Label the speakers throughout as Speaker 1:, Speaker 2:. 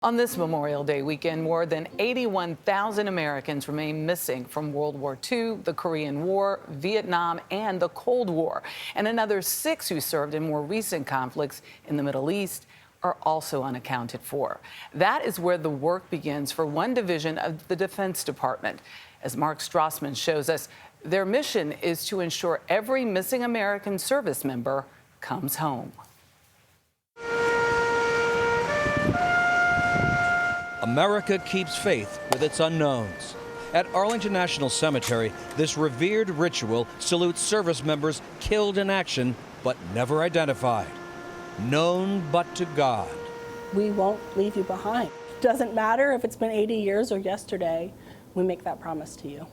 Speaker 1: On this Memorial Day weekend, more than 81,000 Americans remain missing from World War II, the Korean War, Vietnam, and the Cold War. And another 6 who served in more recent conflicts in the Middle East are also unaccounted for. That is where the work begins for one division of the Defense Department. As Mark Strassmann shows us, their mission is to ensure every missing American service member comes home.
Speaker 2: America keeps faith with its unknowns. At Arlington National Cemetery, this revered ritual salutes service members killed in action but never identified. Known but to God.
Speaker 3: We won't leave you behind. Doesn't matter if it's been 80 years or yesterday, we make that promise to you.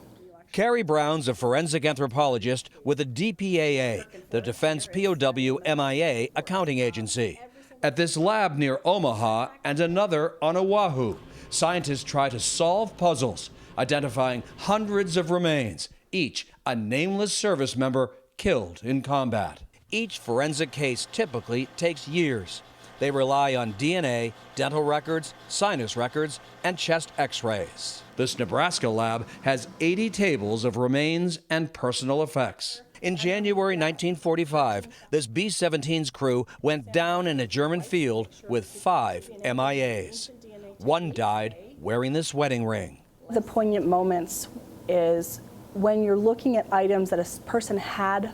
Speaker 2: Carrie Brown's a forensic anthropologist with the DPAA, the Defense POW MIA accounting agency. At this lab near Omaha and another on Oahu, scientists try to solve puzzles, identifying hundreds of remains, each a nameless service member killed in combat. Each forensic case typically takes years. They rely on DNA, dental records, sinus records, and chest x-rays. This Nebraska lab has 80 tables of remains and personal effects. In January 1945, this B-17's crew went down in a German field with 5 MIAs. One died wearing this wedding ring.
Speaker 3: The poignant moments is when you're looking at items that a person had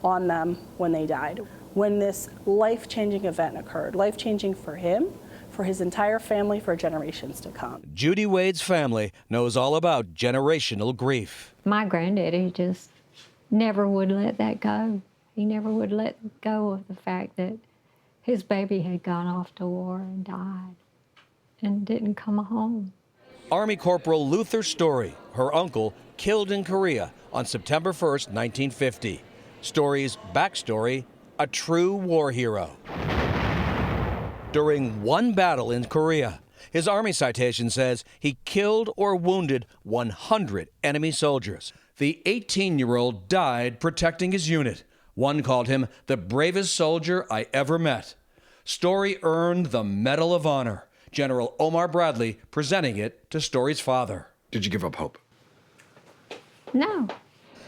Speaker 3: on them when they died. When this life-changing event occurred, life-changing for him, for his entire family, for generations to come.
Speaker 2: Judy Wade's family knows all about generational grief.
Speaker 4: My granddaddy just never would let that go. He never would let go of the fact that his baby had gone off to war and died and didn't come home.
Speaker 2: Army Corporal Luther Story, her uncle, killed in Korea on September 1st, 1950. Story's backstory, a true war hero. During one battle in Korea, his Army citation says he killed or wounded 100 enemy soldiers. The 18-year-old died protecting his unit. One called him the bravest soldier I ever met. Story earned the Medal of Honor, General Omar Bradley presenting it to Story's father.
Speaker 5: Did you give up hope?
Speaker 4: No.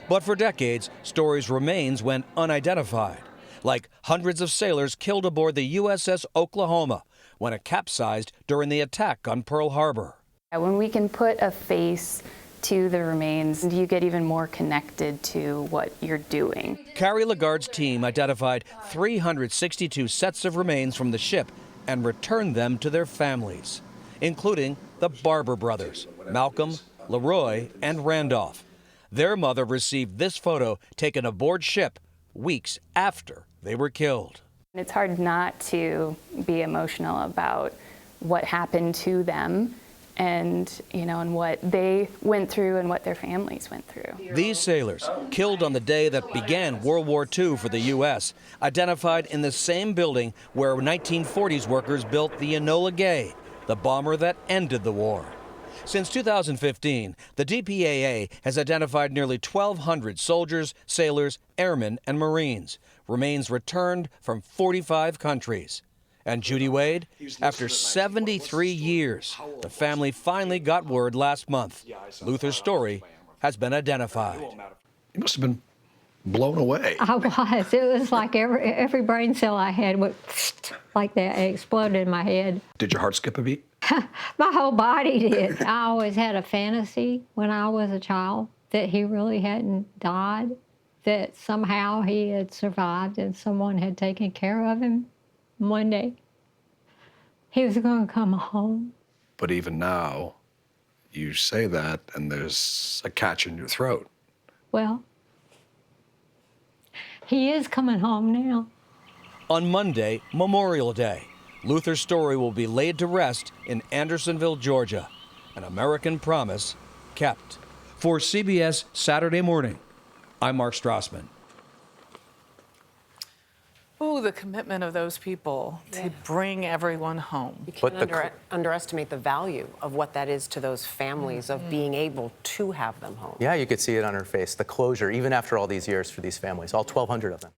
Speaker 2: But for decades, Story's remains went unidentified, like hundreds of sailors killed aboard the USS Oklahoma when it capsized during the attack on Pearl Harbor.
Speaker 6: When we can put a face to the remains, you get even more connected to what you're doing.
Speaker 2: Carrie Lagarde's team identified 362 sets of remains from the ship and returned them to their families, including the Barber brothers, Malcolm, Leroy, and Randolph. Their mother received this photo taken aboard ship weeks after they were killed.
Speaker 6: It's hard not to be emotional about what happened to them and, and what they went through and what their families went through.
Speaker 2: These sailors, killed on the day that began World War II for the U.S., identified in the same building where 1940s workers built the Enola Gay, the bomber that ended the war. Since 2015, the DPAA has identified nearly 1,200 soldiers, sailors, airmen, and Marines, remains returned from 45 countries. And Judy Wade, after 73 years, the family finally got word last month. Luther's Story has been identified.
Speaker 5: You must have been blown away.
Speaker 4: I was. It was like every brain cell I had went like that. It exploded in my head.
Speaker 5: Did your heart skip a beat?
Speaker 4: My whole body did. I always had a fantasy when I was a child that he really hadn't died, that somehow he had survived and someone had taken care of him. One day, he was going to come home.
Speaker 5: But even now, you say that and there's a catch in your throat.
Speaker 4: Well, he is coming home now.
Speaker 2: On Monday, Memorial Day, Luther's Story will be laid to rest in Andersonville, Georgia. An American promise kept. For CBS Saturday Morning, I'm Mark Strassmann.
Speaker 1: Ooh, the commitment of those people to bring everyone home.
Speaker 7: You can't underestimate the value of what that is to those families of being able to have them home.
Speaker 8: Yeah, you could see it on her face, the closure, even after all these years for these families, all 1,200 of them.